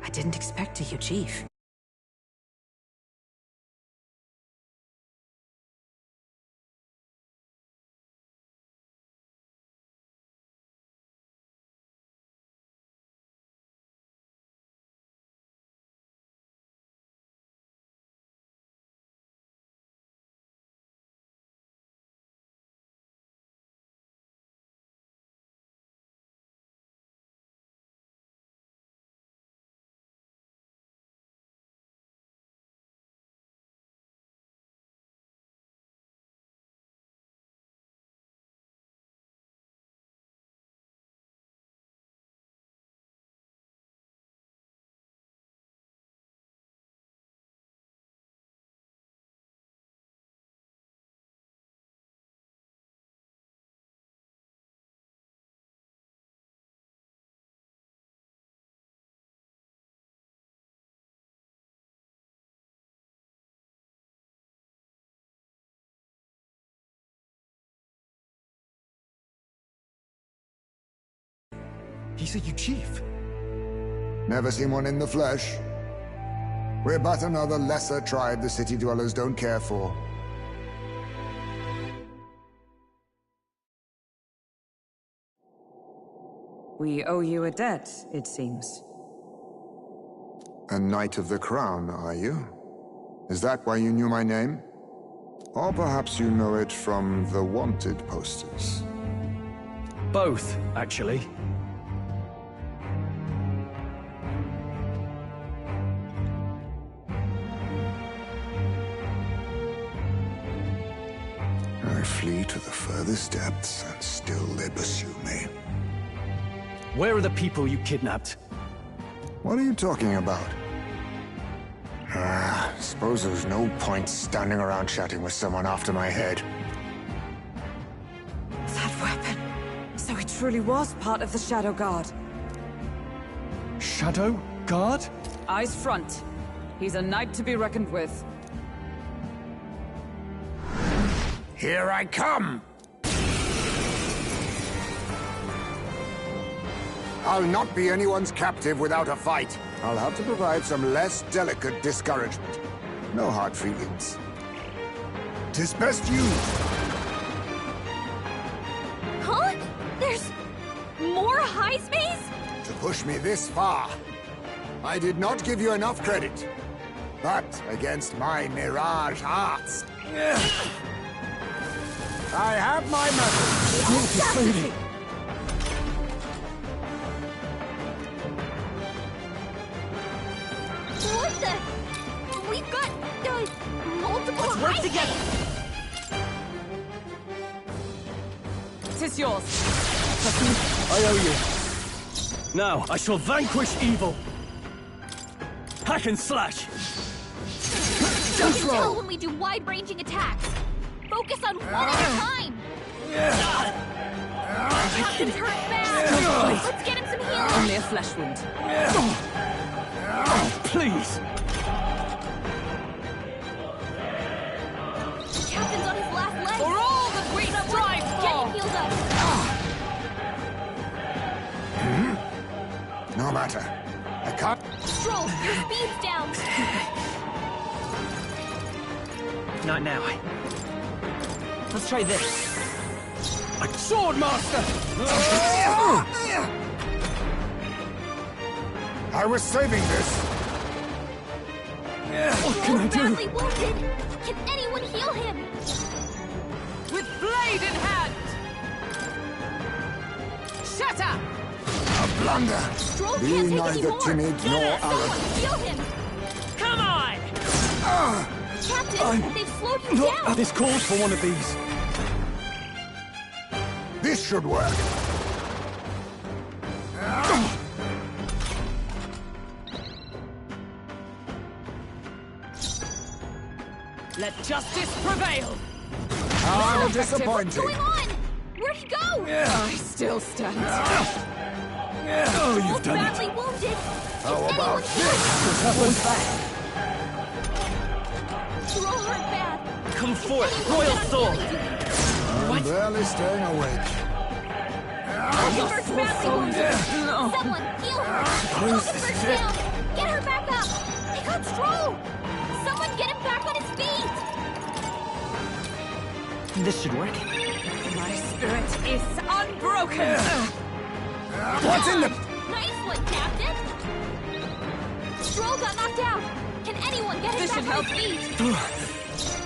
I didn't expect you, Chief. He said you chief. Never seen one in the flesh. We're but another lesser tribe the city dwellers don't care for. We owe you a debt, it seems. A Knight of the Crown, are you? Is that why you knew my name? Or perhaps you know it from the wanted posters? Both, actually. I flee to the furthest depths, and still they pursue me. Where are the people you kidnapped? What are you talking about? Suppose there's no point standing around chatting with someone after my head. That weapon! So he truly was part of the Shadow Guard. Shadow Guard? Eyes front. He's a knight to be reckoned with. Here I come! I'll not be anyone's captive without a fight. I'll have to provide some less delicate discouragement. No hard feelings. 'Tis best you. Huh? There's more Highspace? To push me this far. I did not give you enough credit. But against my Mirage arts, I have my methods. What the? We've got multiple Let's work Highspace! together. Tis yours. I owe you. Now, I shall vanquish evil. Hack and slash. You can tell when we do wide-ranging attacks. Focus on one at a time. Captain's hurt bad. Let's get him some healing. Only a flesh wound. Please. Captain's on his last leg. For all that we strive Get for! him healed up. No matter. I can't. Stroll, your speed's down. Not now. Let's try this. A sword master! I was saving this. What can I do? Badly wounded. Can anyone heal him? With blade in hand! Shatter! A blunder. Stroll Be can't take neither anymore. timid nor arrogant. Someone heal him. Come on! Captain, they've slowed you down. This calls for one of these. This should work. Let justice prevail! How What's disappointing. What's going on? Where'd he go? I still stand. Oh, Stroll's you've done it. badly wounded. How Can about anyone heal him? Stroll hurt bad. Come forth, Anyone royal got a sword. healing duty? I'm barely staying awake. Gilbert's badly wounded. No. Someone heal her. Suppose this Gilbert's is it. down. Get Stroll! Someone get him back on his feet! This should work. My spirit is unbroken! What's in the... Nice one, Captain! Stroll got knocked out! Can anyone get him This should back on help. his feet?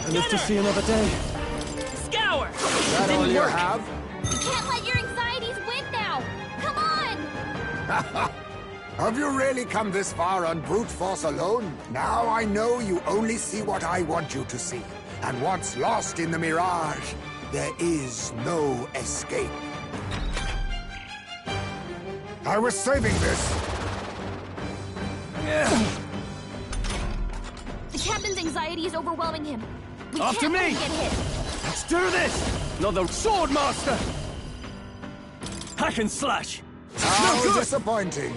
I live to see another day. Scour! That all you have? You can't let your anxieties win now! Come on! Have you really come this far on brute force alone? Now I know you only see what I want you to see. And once lost in the mirage, there is no escape. I was saving this. The captain's anxiety is overwhelming him. We After can't let me! him get hit. Let's do this! Not the sword master! Hack and slash! How good. disappointing.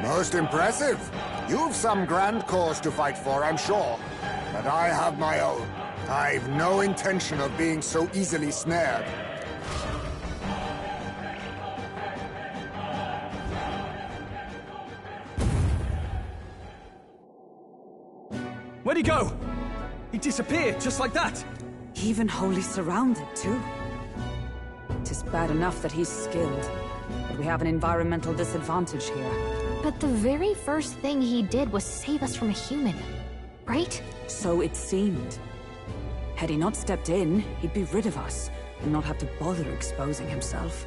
Most impressive. You've some grand cause to fight for, I'm sure. But I have my own. I've no intention of being so easily snared. Where'd he go? He disappeared just like that. Even wholly surrounded, too. Tis bad enough that he's skilled, but we have an environmental disadvantage here. But the very first thing he did was save us from a human, right? So it seemed. Had he not stepped in, he'd be rid of us, and not have to bother exposing himself.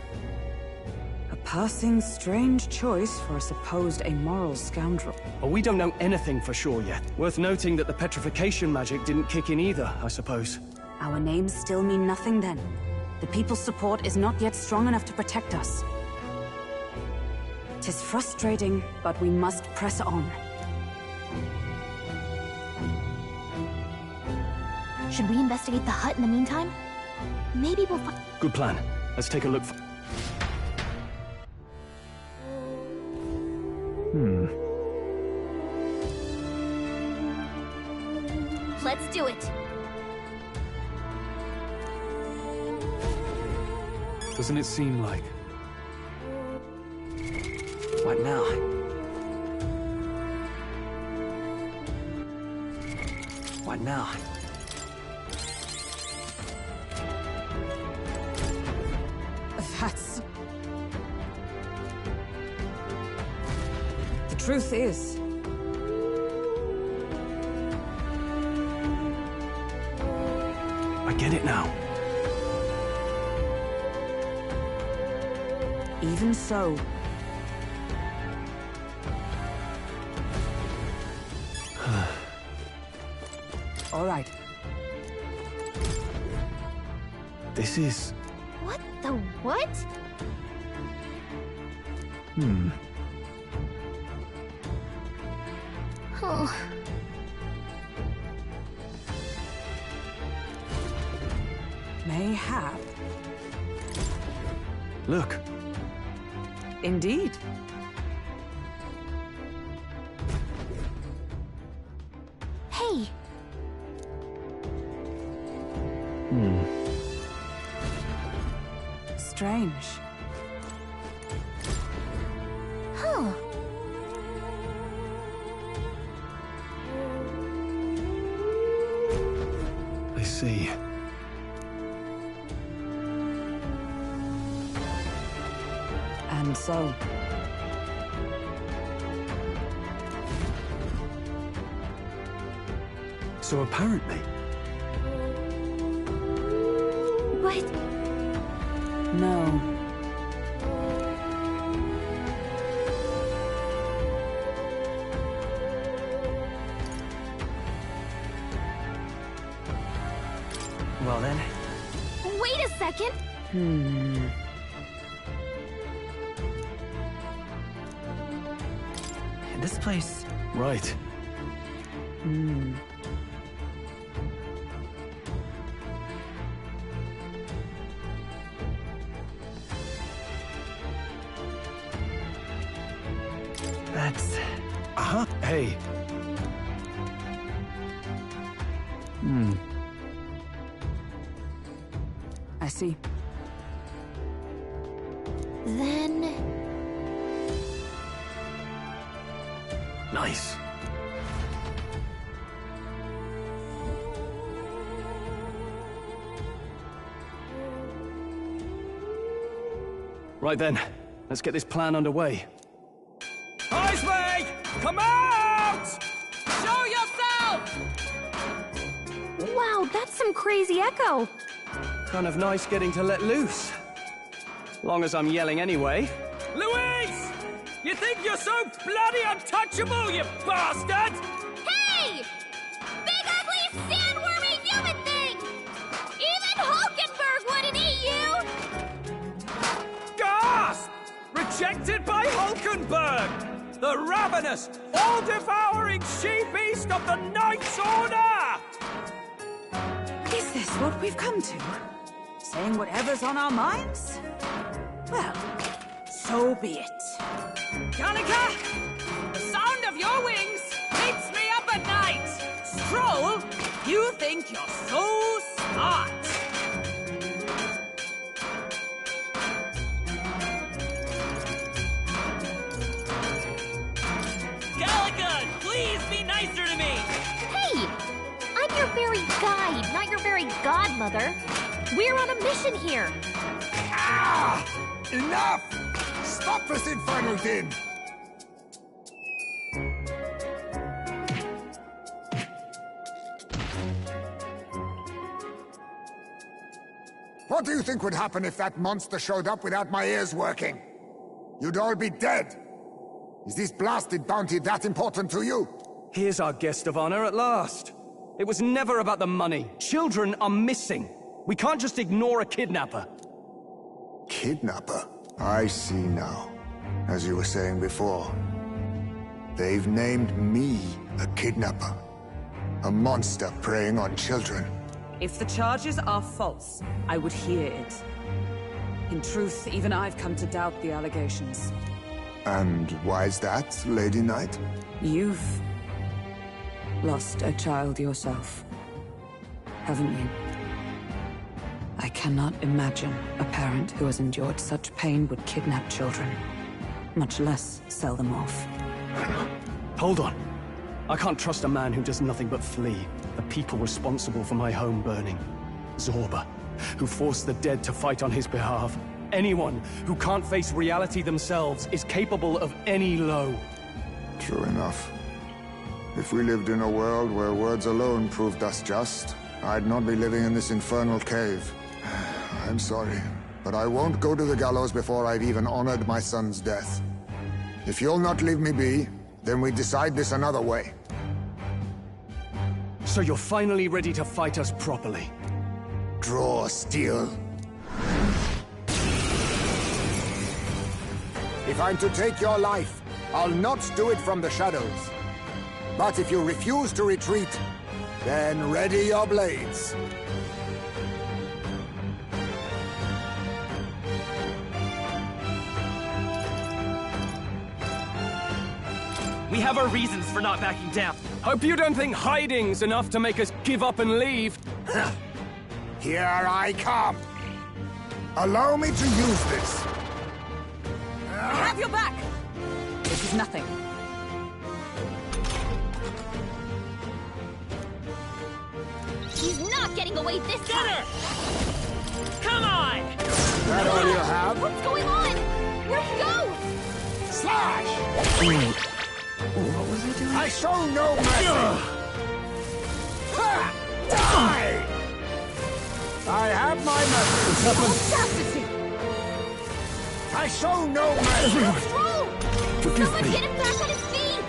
A passing, strange choice for a supposed amoral scoundrel. But we don't know anything for sure yet. Worth noting that the petrification magic didn't kick in either, I suppose. Our names still mean nothing then. The people's support is not yet strong enough to protect us. 'Tis frustrating, but we must press on. Should we investigate the hut in the meantime? Maybe we'll find... Good plan. Let's take a look for... Let's do it. Doesn't it seem like... What now? What now? That's... The truth is, I get it now. even so, all right. This is... What the what? Oh, Mayhap. Look. Indeed. hey, Strange. huh. I see. And so, So apparently... But no. Well then, wait a second. this place... Right. That's... Uh-huh. Hey. I see. Then Nice. Right then, let's get this plan underway. Iceway! Come out! Show yourself! Wow, that's some crazy echo. Kind of nice getting to let loose. Long as I'm yelling anyway. Louise! You think you're so bloody untouchable, you bastard! Hey! Big ugly sandwormy human thing! Even Hulkenberg wouldn't eat you! Gasp! Rejected by Hulkenberg! The ravenous, all-devouring she-beast of the Knight's Order! Is this what we've come to? Saying whatever's on our minds? Well, so be it. Calica! The sound of your wings keeps me up at night! Stroll, you think you're so smart! Calica, please be nicer to me! Hey! I'm your very guide, not your very godmother. We're on a mission here. Ah! Enough! Stop this infernal din! What do you think would happen if that monster showed up without my ears working? You'd all be dead. Is this blasted bounty that important to you? Here's our guest of honor at last. It was never about the money. Children are missing. We can't just ignore a kidnapper. Kidnapper? I see now. As you were saying before, they've named me a kidnapper. A monster preying on children. If the charges are false, I would hear it. In truth, even I've come to doubt the allegations. And why's that, Lady Knight? You've lost a child yourself, haven't you? I cannot imagine a parent who has endured such pain would kidnap children, much less sell them off. Hold on. I can't trust a man who does nothing but flee. The people responsible for my home burning. Zorba, who forced the dead to fight on his behalf. Anyone who can't face reality themselves is capable of any low. True enough. If we lived in a world where words alone proved us just, I'd not be living in this infernal cave. I'm sorry, but I won't go to the gallows before I've even honored my son's death. If you'll not leave me be, then we decide this another way. So you're finally ready to fight us properly? Draw steel. If I'm to take your life, I'll not do it from the shadows. But if you refuse to retreat, then ready your blades. We have our reasons for not backing down. Hope you don't think hiding's enough to make us give up and leave. Here I come. Allow me to use this. I have your back! This is nothing. He's not getting away this time! Come on! That all you have? What's going on? Where'd he go? Slash! What was I doing? I show no mercy! Ha! Die! I have my message. Audacity! I show no mercy! Stroll! Someone get him back on his feet!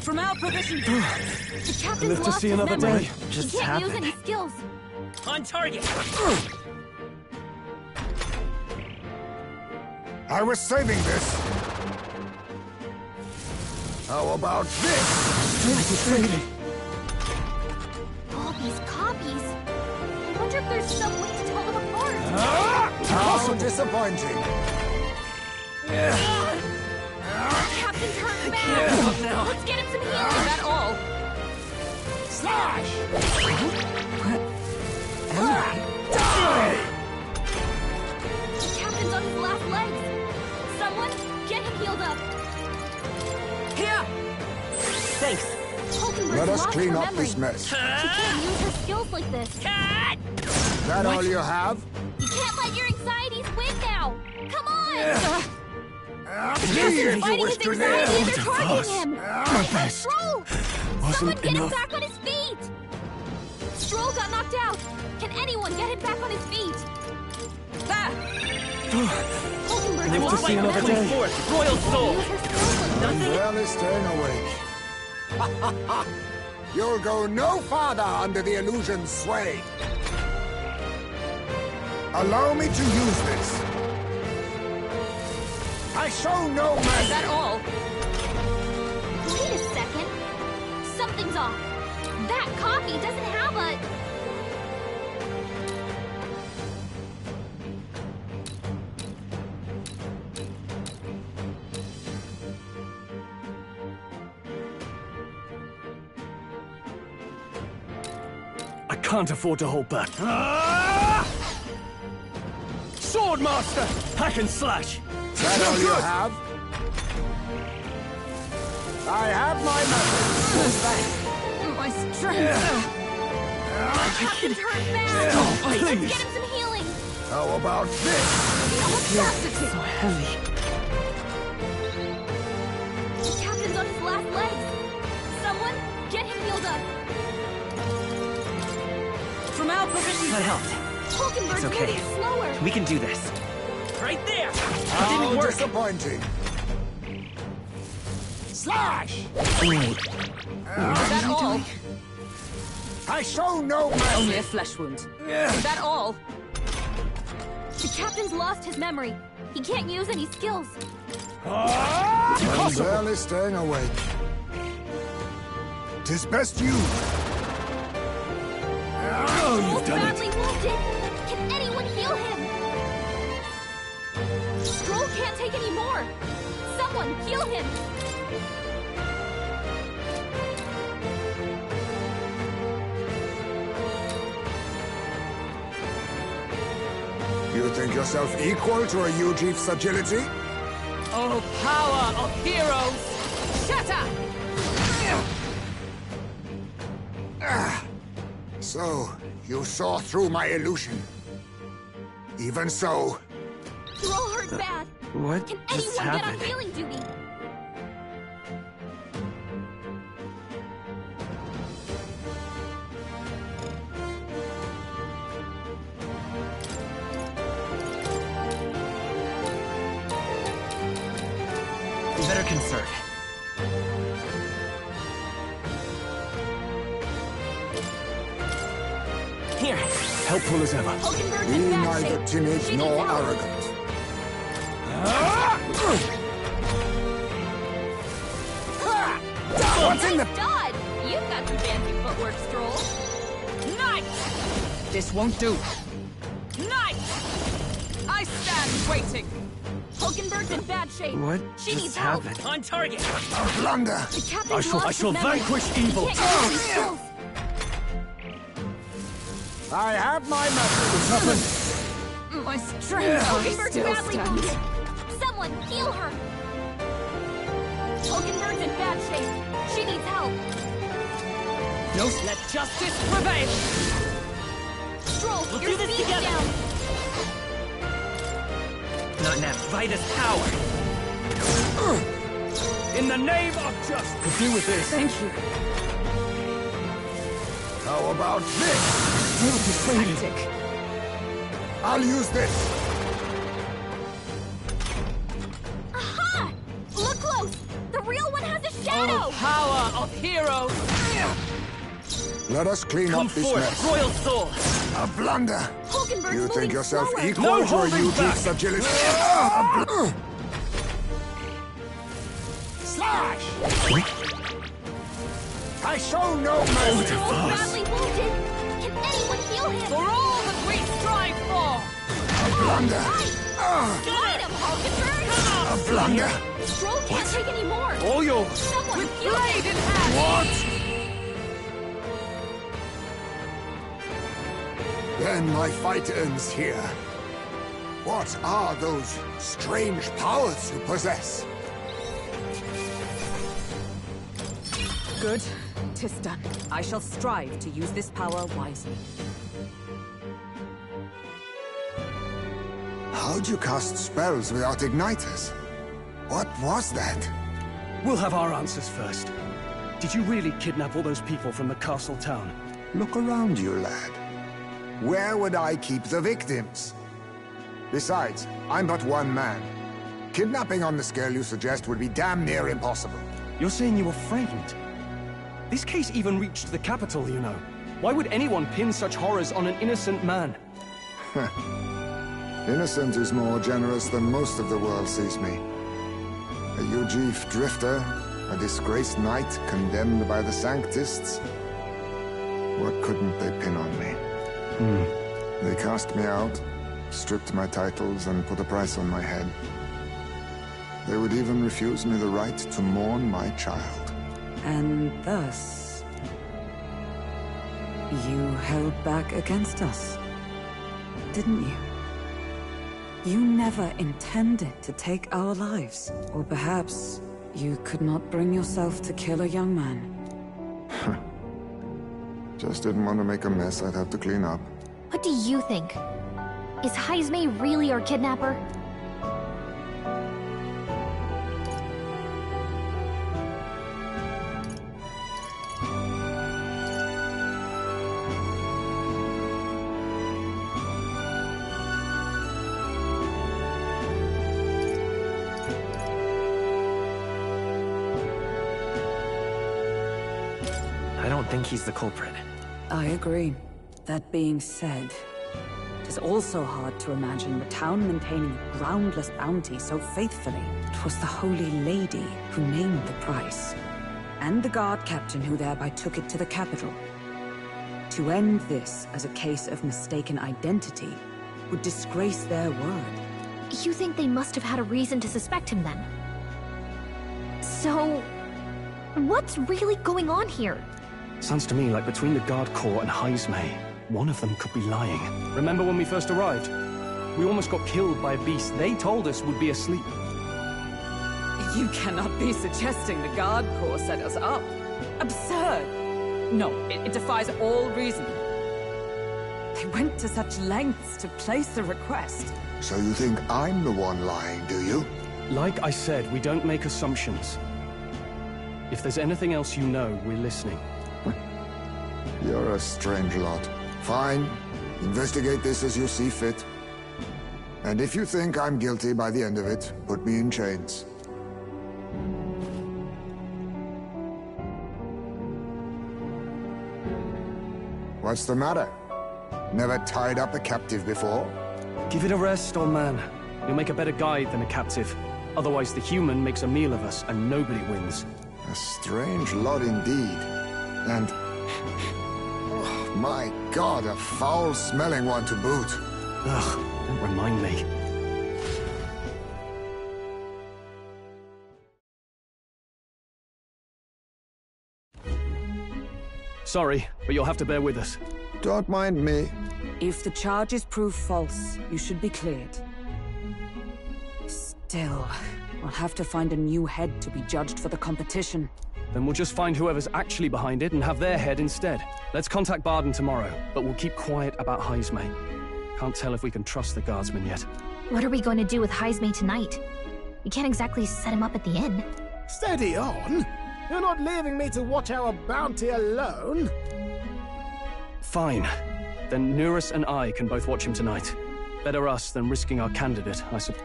From our provision... The captain's Live to lost see his another memory. day. Just He can't use happened. any skills. On target! I was saving this. How about this? All these copies. I wonder if there's some way to tell them apart. How disappointing. Captain's hurt bad. Let's get him some healing. Is that all? Slash! What? Am I? Die! get him healed up. Here! Thanks. Hulkenberg's Let us lost clean her up memory. this mess. She can't use her skills like this. Cut! Is that all you have? You can't let your anxieties win now. Come on! See if you Fighting wish his to anxiety live. and they're targeting him. Hey, Stroll! Someone get him enough. back on his feet! Stroll got knocked out. Can anyone get him back on his feet? There! Hulkenberg Live to lost see her another memory. day. Forth, Royal Soul! Use her skills like this. Well, is staying awake. You'll go no farther under the illusion's sway. Allow me to use this. I show no Is mercy. that all? Wait a second. Something's off. That copy doesn't have a... I can't afford to hold back. Swordmaster! Hack and slash! Is that all you have? I have my method. My strength. Captain's hurt bad. Let's Please! get him some healing. How about this? So heavy. The captain's on his last legs. Someone, get him healed up. From our provision. That helped. Hulkenberg's It's okay. moving slower. We can do this. Right there! How didn't work. disappointing. Slash! Wait. Is that all? I show no Only mercy. a flesh wound. Is that all? The captain's lost his memory. He can't use any skills. I'm barely staying awake. 'Tis best you. Oh, Stroll's you've done it! badly wounded. Can anyone heal him? Stroll can't take any more. Someone heal him. You think yourself equal to a Ujief's agility? Oh, power of heroes! Shatter! So, you saw through my illusion. Even so, Stroll hurt bad. What Can just anyone get on happened? healing duty? Better conserve. Here. Helpful as ever. Hulkenberg's be in bad neither shape. timid She nor needs help. arrogant. What's in the... Nice dodge. You've got some fancy footwork, Stroll. Nice! This won't do. Nice! I stand waiting. Hulkenberg's in bad shape. What She just needs help. happened? On target. A blunder. The captain's I lost shall his memory. vanquish evil. He can't use his skills. I have my method. My strength. Hulkenberg's still badly stands. wounded. Someone heal her. Hulkenberg's in bad shape. She needs help. No, let justice prevail. Stroll, We'll your do this speed's together. down. Not now. Vitus power. In the name of justice! Could do with this. Thank you. How about this? Tactic. I'll use this. Aha! Look close. The real one has a shadow. Oh, power of heroes. Let us clean Come up this forth, mess. Royal Soul. A blunder. Hulkenberg's You moving think yourself slower. equal No to a holding Ujief's back. agility? Slash! I show no mercy. Stroll's badly wounded. Can anyone heal him? For all that we strive for. Blunder. Fight him, Hulkenberg. A blunder. Stroll can't take any more. All yours. Someone With heal blade him. in hand. What? Then my fight ends here. What are those strange powers you possess? Good. 'Tis done. I shall strive to use this power wisely. How'd you cast spells without igniters? What was that? We'll have our answers first. Did you really kidnap all those people from the castle town? Look around you, lad. Where would I keep the victims? Besides, I'm but one man. Kidnapping on the scale you suggest would be damn near impossible. You're saying you were framed? This case even reached the capital, you know. Why would anyone pin such horrors on an innocent man? Innocent is more generous than most of the world sees me. A Ujif drifter, a disgraced knight condemned by the Sanctists. What couldn't they pin on me? They cast me out, stripped my titles, and put a price on my head. They would even refuse me the right to mourn my child. And thus, you held back against us, didn't you? You never intended to take our lives. Or perhaps you could not bring yourself to kill a young man. Just didn't want to make a mess I'd have to clean up. What do you think? Is Heismay really our kidnapper? I don't think he's the culprit. I agree. That being said, it is also hard to imagine the town maintaining a groundless bounty so faithfully. It was the Holy Lady who named the price, and the guard captain who thereby took it to the capital. To end this as a case of mistaken identity would disgrace their word. You think they must have had a reason to suspect him then? So, what's really going on here? Sounds to me like between the Guard Corps and Heismay, one of them could be lying. Remember when we first arrived? We almost got killed by a beast they told us would be asleep. You cannot be suggesting the Guard Corps set us up. Absurd! No, it defies all reason. They went to such lengths to place a request. So you think I'm the one lying, do you? Like I said, we don't make assumptions. If there's anything else you know, we're listening. You're a strange lot. Fine. Investigate this as you see fit. And if you think I'm guilty by the end of it, put me in chains. What's the matter? Never tied up a captive before? Give it a rest, old man. You'll make a better guide than a captive. Otherwise, the human makes a meal of us, and nobody wins. A strange lot indeed. And... oh, my God, a foul-smelling one to boot. Ugh, don't remind me. Sorry, but you'll have to bear with us. Don't mind me. If the charges prove false, you should be cleared. Still, we'll have to find a new head to be judged for the competition. Then we'll just find whoever's actually behind it and have their head instead. Let's contact Barden tomorrow, but we'll keep quiet about Heismay. Can't tell if we can trust the guardsman yet. What are we going to do with Heismay tonight? We can't exactly set him up at the inn. Steady on! You're not leaving me to watch our bounty alone! Fine. Then Nurus and I can both watch him tonight. Better us than risking our candidate, I suppose.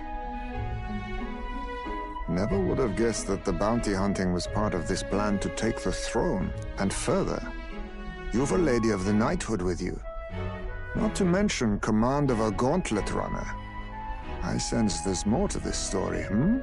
Never would have guessed that the bounty hunting was part of this plan to take the throne. And further, you've a Lady of the Knighthood with you. Not to mention command of a gauntlet runner. I sense there's more to this story, hmm?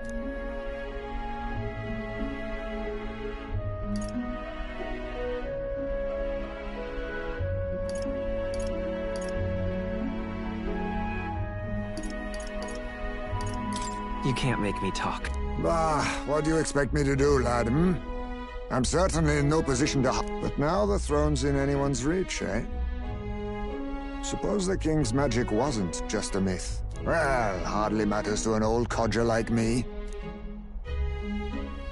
You can't make me talk. Bah, what do you expect me to do, lad, hmm? I'm certainly in no position to... But now the throne's in anyone's reach, eh? Suppose the king's magic wasn't just a myth. Well, hardly matters to an old codger like me.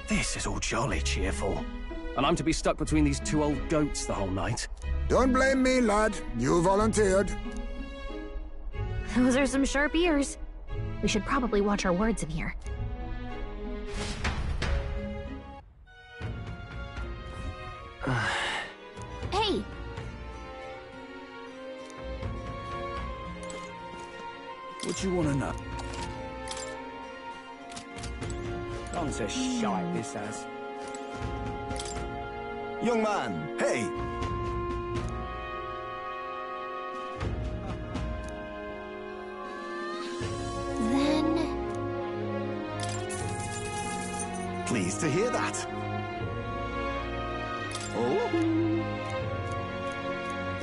This is all jolly cheerful. And I'm to be stuck between these two old goats the whole night. Don't blame me, lad. You volunteered. Those are some sharp ears. We should probably watch our words in here. Hey! What you wanna know? Gone to shite, this has. Young man, hey! Then... Pleased to hear that. Oh?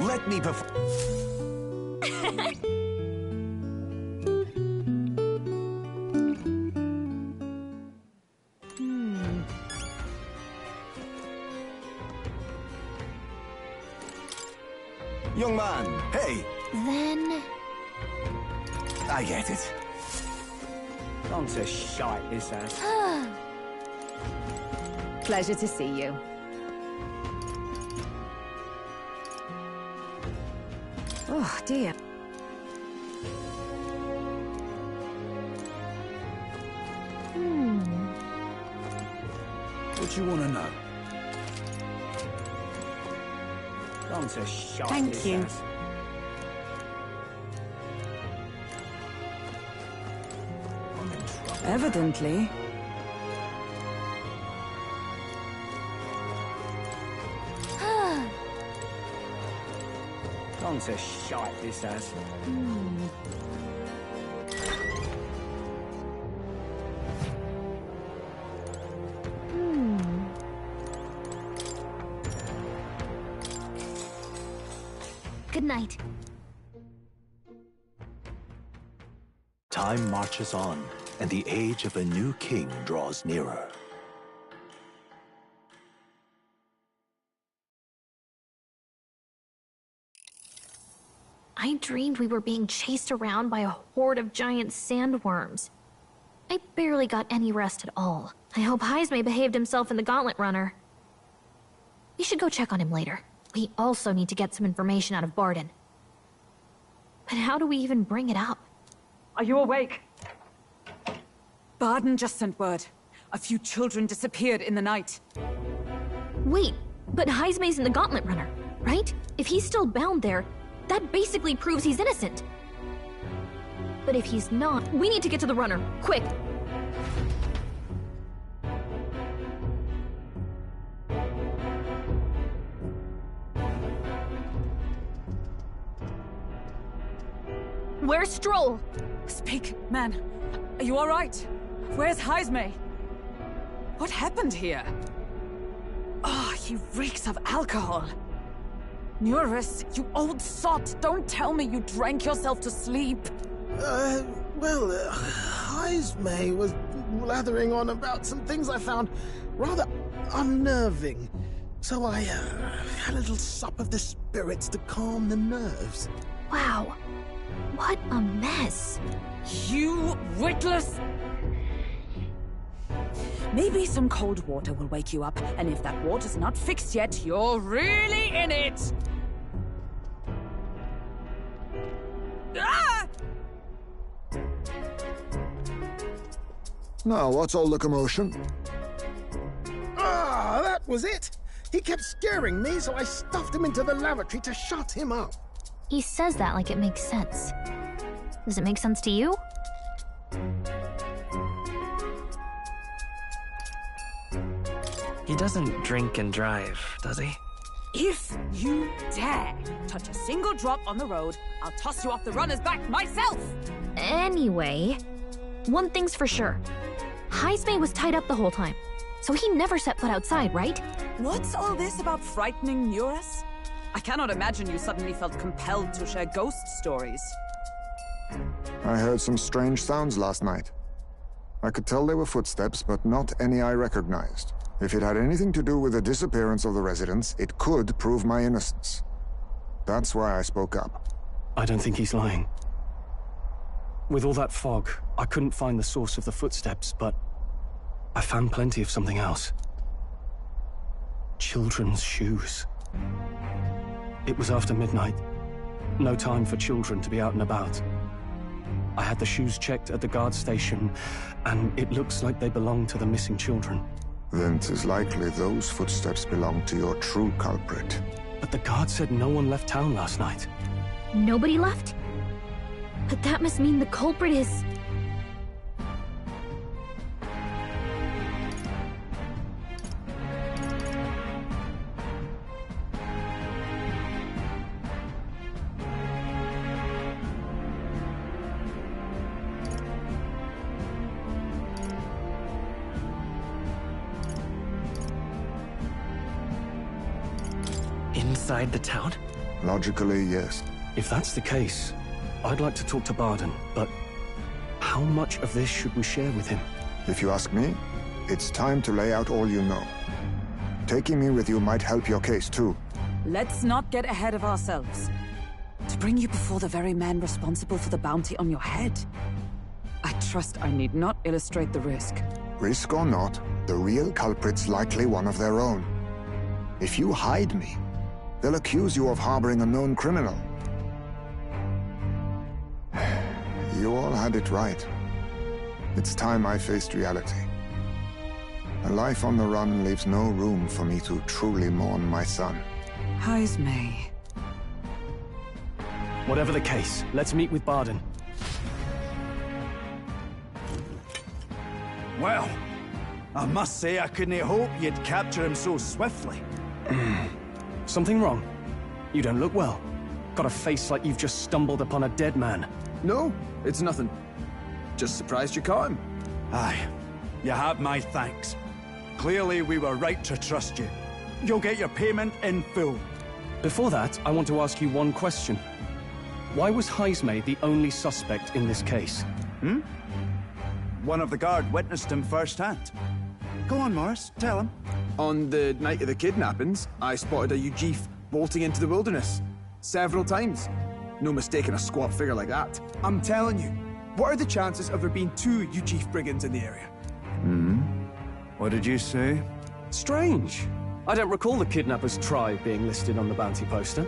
Let me perform. Young man, hey! Then... I get it. Gone to shite, this has. Pleasure to see you. Oh, dear. What you wanna know? Gone to shite, Thank this you. has. I'm in trouble. Evidently. Gone to shite, this has. Good night. Time marches on, and the age of a new king draws nearer. I dreamed we were being chased around by a horde of giant sandworms. I barely got any rest at all. I hope Heisme behaved himself in the Gauntlet Runner. We should go check on him later. We also need to get some information out of Barden. But how do we even bring it up? Are you awake? Barden just sent word. A few children disappeared in the night. Wait, but Heisme's in the Gauntlet Runner, right? If he's still bound there, that basically proves he's innocent. But if he's not, we need to get to the runner, quick! Where's Stroll? Speak, man. Are you all right? Where's Heisme? What happened here? Oh, he reeks of alcohol. Neurus, you old sot, don't tell me you drank yourself to sleep. Heisme was blathering on about some things I found rather unnerving. So I had a little sup of the spirits to calm the nerves. Wow. What a mess. You witless... Maybe some cold water will wake you up, and if that water's not fixed yet, you're really in it! Ah! Now, what's all the commotion? Ah, that was it! He kept scaring me, so I stuffed him into the lavatory to shut him up. He says that like it makes sense. Does it make sense to you? He doesn't drink and drive, does he? If you dare touch a single drop on the road, I'll toss you off the runner's back myself! Anyway, one thing's for sure. Heisme was tied up the whole time, so he never set foot outside, right? What's all this about frightening Neurus? I cannot imagine you suddenly felt compelled to share ghost stories. I heard some strange sounds last night. I could tell they were footsteps, but not any I recognized. If it had anything to do with the disappearance of the residents, it could prove my innocence. That's why I spoke up. I don't think he's lying. With all that fog, I couldn't find the source of the footsteps, but I found plenty of something else. Children's shoes. It was after midnight. No time for children to be out and about. I had the shoes checked at the guard station, and it looks like they belong to the missing children. Then 'tis likely those footsteps belong to your true culprit. But the guard said no one left town last night. Nobody left? But that must mean the culprit is... Inside the town? Logically, yes. If that's the case, I'd like to talk to Bardon, but how much of this should we share with him? If you ask me, it's time to lay out all you know. Taking me with you might help your case, too. Let's not get ahead of ourselves. To bring you before the very man responsible for the bounty on your head. I trust I need not illustrate the risk. Risk or not, the real culprit's likely one of their own. If you hide me, they'll accuse you of harboring a known criminal. You all had it right. It's time I faced reality. A life on the run leaves no room for me to truly mourn my son. Heismay. Whatever the case, let's meet with Bardon. Well, I must say I couldn't hope you'd capture him so swiftly. Something wrong? You don't look well. Got a face like you've just stumbled upon a dead man. No, it's nothing. Just surprised you caught him. Aye, you have my thanks. Clearly we were right to trust you. You'll get your payment in full. Before that, I want to ask you one question. Why was Heismay the only suspect in this case? One of the guard witnessed him firsthand. Go on, Morris, tell him. On the night of the kidnappings, I spotted a Ujif bolting into the wilderness. Several times. No mistaking a squat figure like that. I'm telling you, what are the chances of there being 2 Ujif brigands in the area? What did you say? Strange. I don't recall the kidnappers' tribe being listed on the bounty poster.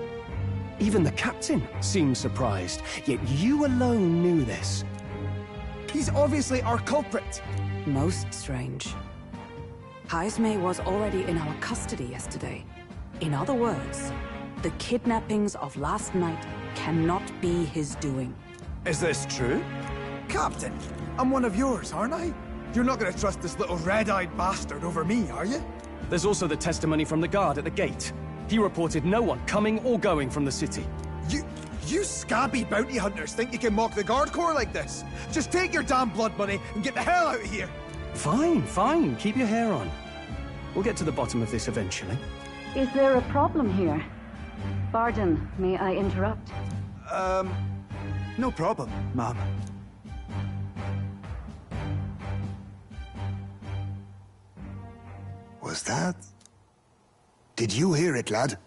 Even the captain seemed surprised, yet you alone knew this. He's obviously our culprit. Most strange. Heismay was already in our custody yesterday. In other words, the kidnappings of last night cannot be his doing. Is this true? Captain, I'm one of yours, aren't I? You're not gonna trust this little red-eyed bastard over me, are you? There's also the testimony from the guard at the gate. He reported no one coming or going from the city. You scabby bounty hunters think you can mock the Guard Corps like this? Just take your damn blood money and get the hell out of here! Fine, fine. Keep your hair on. We'll get to the bottom of this eventually. Is there a problem here? Bardon, may I interrupt? No problem, ma'am. Was that? Did you hear it, lad?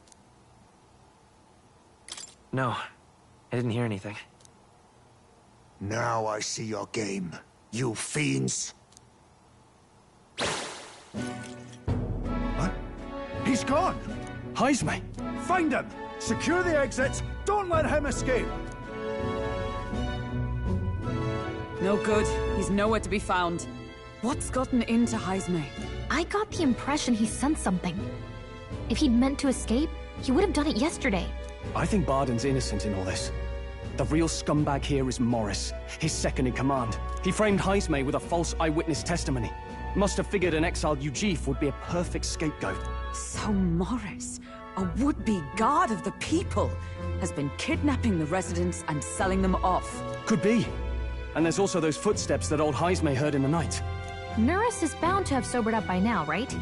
No, I didn't hear anything. Now I see your game, you fiends. What? He's gone! Heismay! Find him! Secure the exits! Don't let him escape! No good. He's nowhere to be found. What's gotten into Heismay? I got the impression he sensed something. If he'd meant to escape, he would have done it yesterday. I think Bardon's innocent in all this. The real scumbag here is Morris, his second in command. He framed Heismay with a false eyewitness testimony. Must have figured an exiled Ujif would be a perfect scapegoat. So Morris, a would-be guard of the people, has been kidnapping the residents and selling them off. Could be. And there's also those footsteps that old Heismay heard in the night. Nurus is bound to have sobered up by now, right?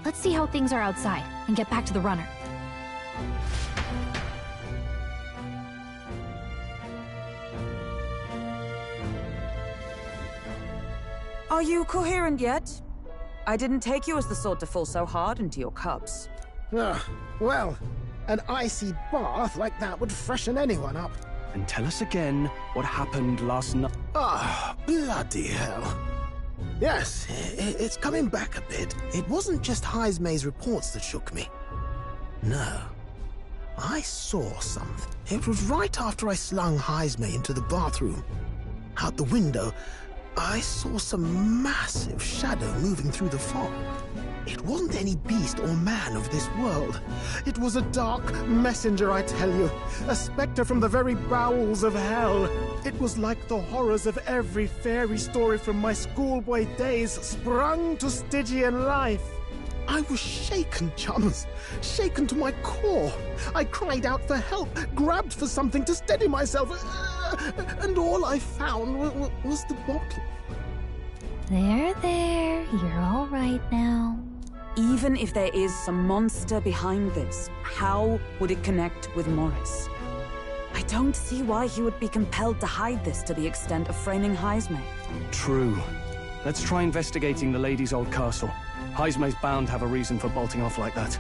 Let's see how things are outside, and get back to the runner. Are you coherent yet? I didn't take you as the sort to fall so hard into your cups. Well, An icy bath like that would freshen anyone up. And tell us again what happened last night. Ah, bloody hell. Yes, it's coming back a bit. It wasn't just Heismay's reports that shook me. No. I saw something. It was right after I slung Heismay into the bathroom. Out the window, I saw some massive shadow moving through the fog. It wasn't any beast or man of this world. It was a dark messenger, I tell you. A specter from the very bowels of hell. It was like the horrors of every fairy story from my schoolboy days sprung to Stygian life. I was shaken, chums. Shaken to my core. I cried out for help, grabbed for something to steady myself, and all I found was the bottle. There. You're all right now. Even if there is some monster behind this, how would it connect with Morris? I don't see why he would be compelled to hide this to the extent of framing Heismay. True. Let's try investigating the lady's old castle. Heismay's bound to have a reason for bolting off like that.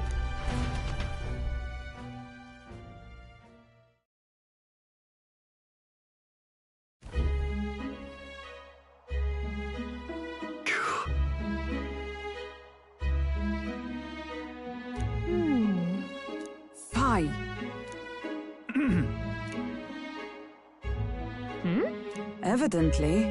Fie. Evidently.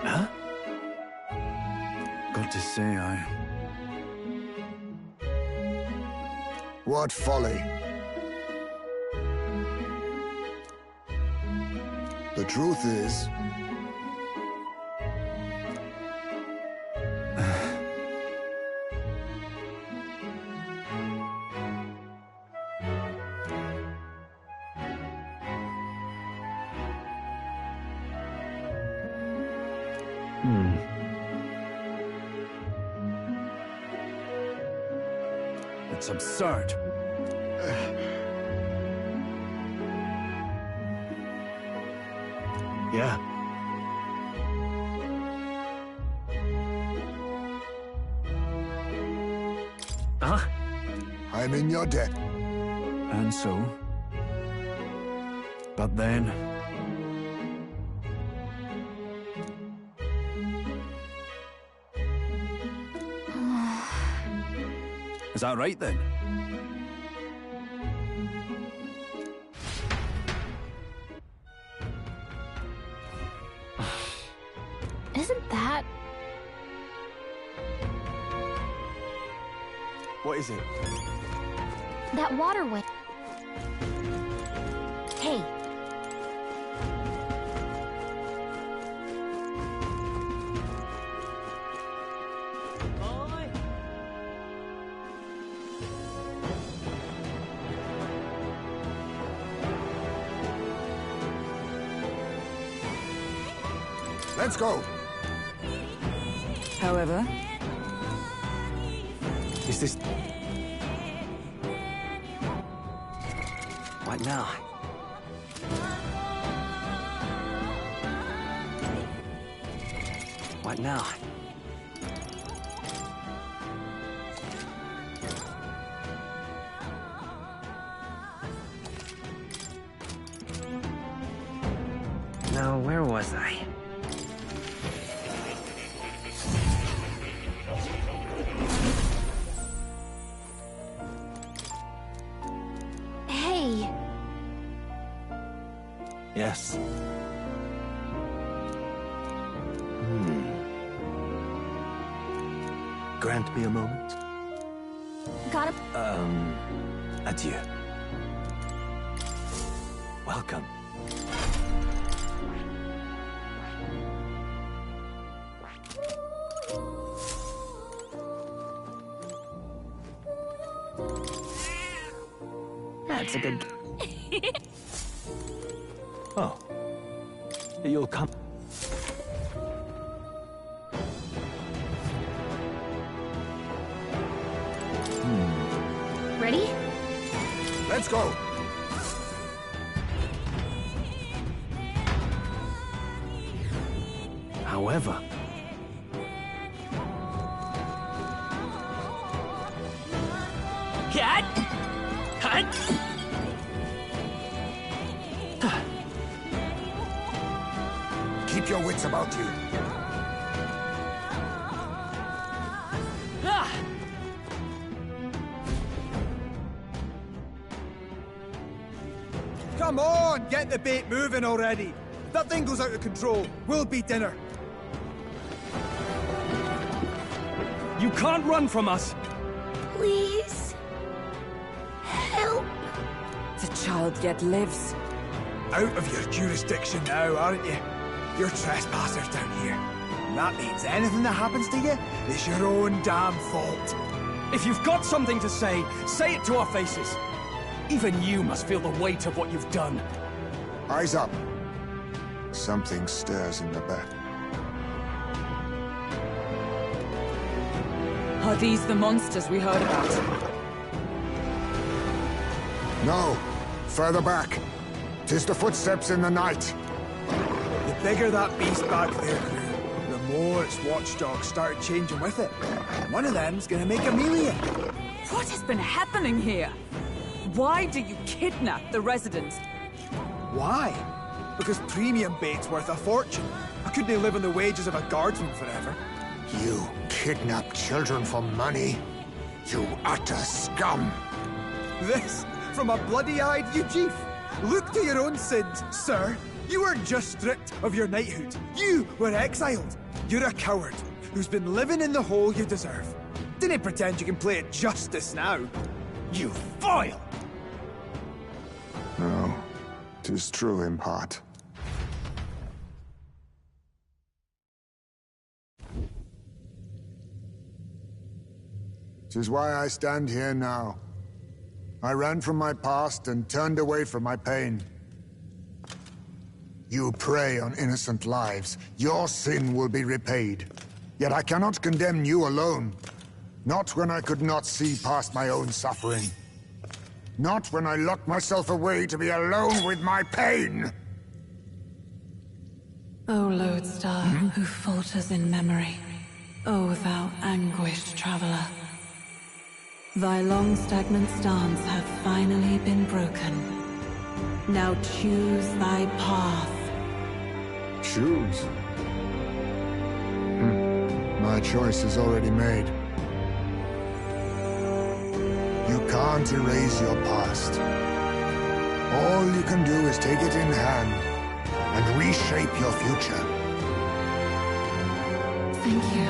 Huh? Got to say, What folly. The truth is... It's absurd. Yeah. Huh? I'm in your debt. And so? But then... Is that right, then? Isn't that... What is it? that waterway? Hey. Let's go. However... Is this... What now? What now? Now, where was I? Hey. Yes. Grant me a moment. Gotta... Adieu. Welcome. That's a good... Oh. You'll come. Ready? Let's go. However... Keep your wits about you. Come on, get the bait moving already. If that thing goes out of control, we'll be dinner. You can't run from us! Please. Help. The child yet lives. Out of your jurisdiction now, aren't you? You're trespassers down here. And that means anything that happens to you is your own damn fault. If you've got something to say it to our faces. Even you must feel the weight of what you've done. Eyes up. Something stirs in the back. Are these the monsters we heard about? No. Further back. 'Tis the footsteps in the night. The bigger that beast back there grew, the more its watchdogs started changing with it. One of them's gonna make Amelia. What has been happening here? Why do you kidnap the residents? Why? Because premium bait's worth a fortune. I couldn't live on the wages of a guardsman forever. You kidnap children for money? You utter scum! This from a bloody-eyed Ujif. Look to your own sins, sir. You weren't just stripped of your knighthood. You were exiled. You're a coward who's been living in the hole you deserve. Didn't pretend you can play at justice now. You foil! No, 'tis true in part. 'Tis why I stand here now. I ran from my past and turned away from my pain. You prey on innocent lives. Your sin will be repaid. Yet I cannot condemn you alone. Not when I could not see past my own suffering. Not when I locked myself away to be alone with my pain! O Lodestar, who falters in memory. O thou anguished traveler. Thy long stagnant stance hath finally been broken. Now choose thy path. Choose? My choice is already made. You can't erase your past. All you can do is take it in hand and reshape your future. Thank you.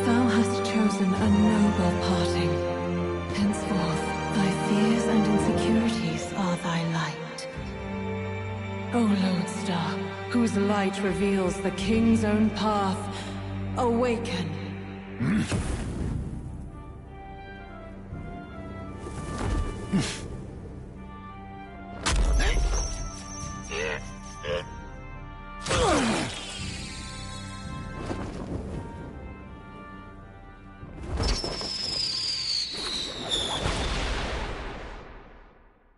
Thou hast chosen a noble parting. Henceforth, thy fears and insecurities are thy light. O Lodestar, whose light reveals the king's own path, awaken.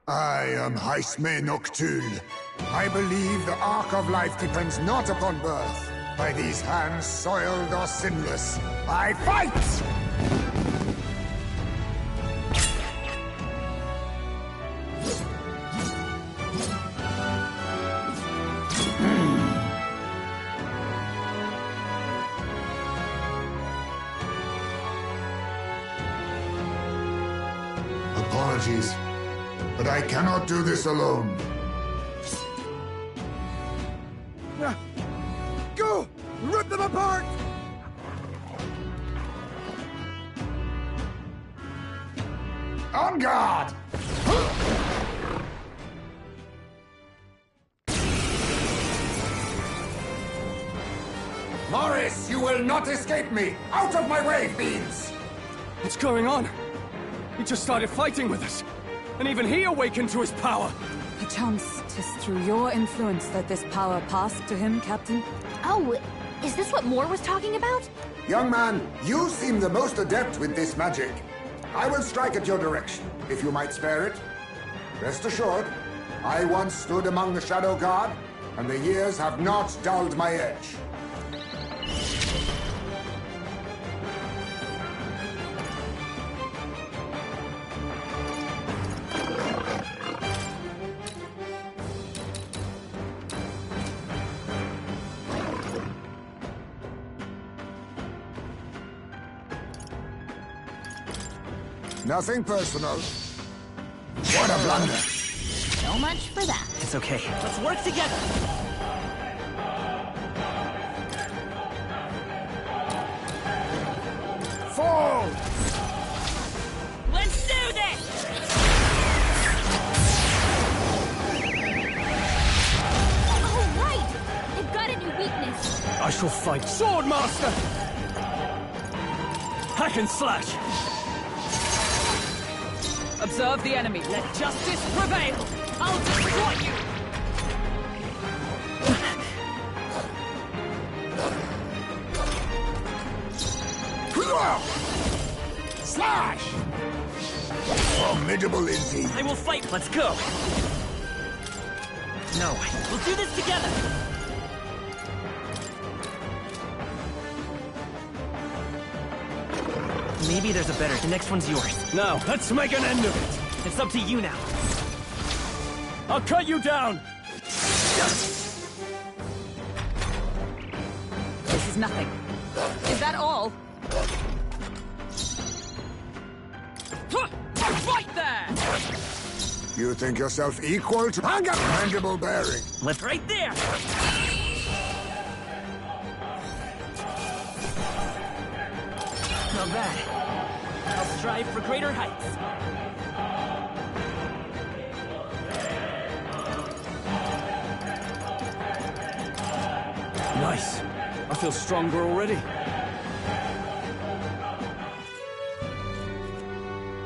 I am Haisme Noctul. I believe the arc of life depends not upon birth. By these hands, soiled or sinless, I fight! Apologies, but I cannot do this alone. Go! Rip them apart! On guard! Morris, you will not escape me! Out of my way, fiends! What's going on? He just started fighting with us. And even he awakened to his power. Perchance 'tis through your influence that this power passed to him, Captain? Oh, is this what Moore was talking about? Young man, you seem the most adept with this magic. I will strike at your direction, if you might spare it. Rest assured, I once stood among the Shadow Guard, and the years have not dulled my edge. Nothing personal. What a blunder. So much for that. It's okay. Let's work together. Fall! Let's do this! Oh, right! They've got a new weakness. I shall fight. Swordmaster! Hack and slash! Observe the enemy. Let justice prevail. I'll destroy you! Slash! Formidable indeed. I will fight. Let's go. No. We'll do this together. Maybe there's a better. The next one's yours. Now, let's make an end of it! It's up to you now. I'll cut you down! This is nothing. Is that all? Right there! You think yourself equal to mandible bearing? Let's Right there! Not bad. I'll strive for greater heights. Nice. I feel stronger already.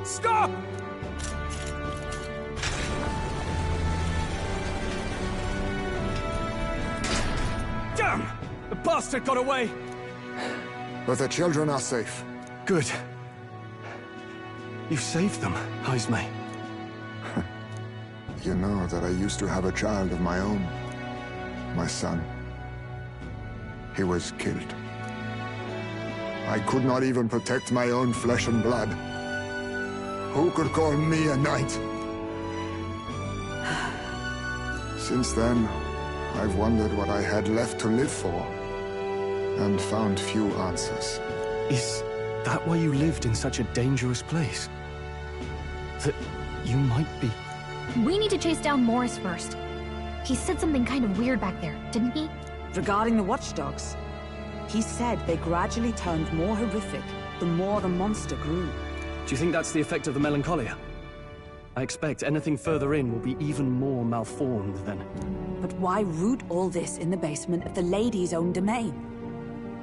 Stop! Damn! The bastard got away! But the children are safe. Good. You saved them, Heismay. You know that I used to have a child of my own. My son. He was killed. I could not even protect my own flesh and blood. Who could call me a knight? Since then, I've wondered what I had left to live for, and found few answers. Is that why you lived in such a dangerous place? That you might be... We need to chase down Morris first. He said something kind of weird back there, didn't he? Regarding the watchdogs, he said they gradually turned more horrific the more the monster grew. Do you think that's the effect of the melancholia? I expect anything further in will be even more malformed then. But why root all this in the basement of the lady's own domain?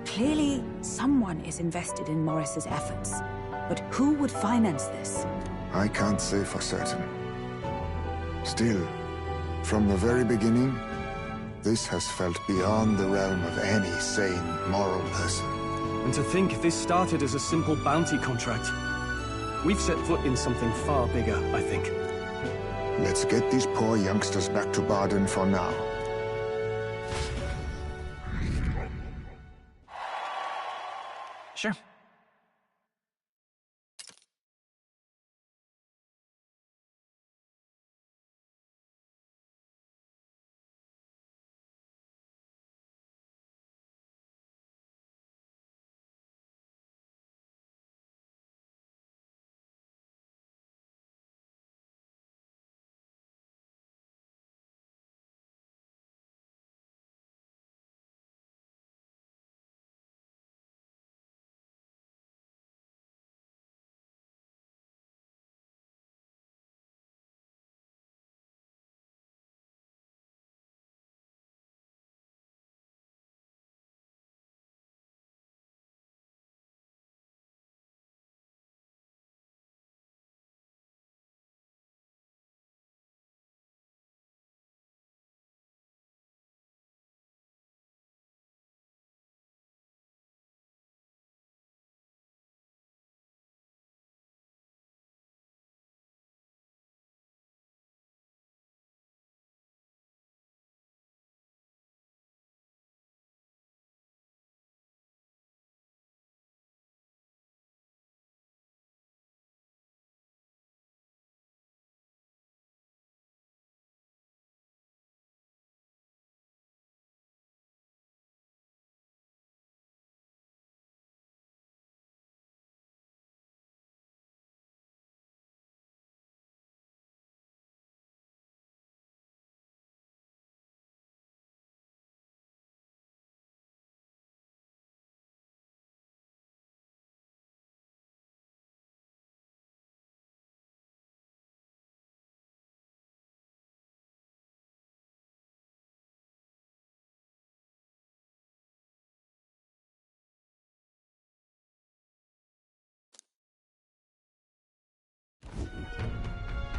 Clearly, someone is invested in Morris's efforts. But who would finance this? I can't say for certain. Still, from the very beginning, this has felt beyond the realm of any sane, moral person. And to think this started as a simple bounty contract. We've set foot in something far bigger, I think. Let's get these poor youngsters back to Bardin for now. Sure.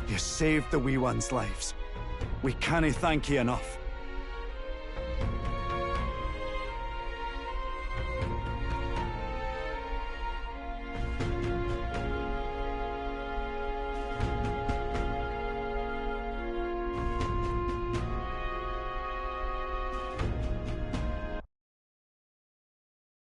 You saved the wee ones' lives. We cannae thank you enough.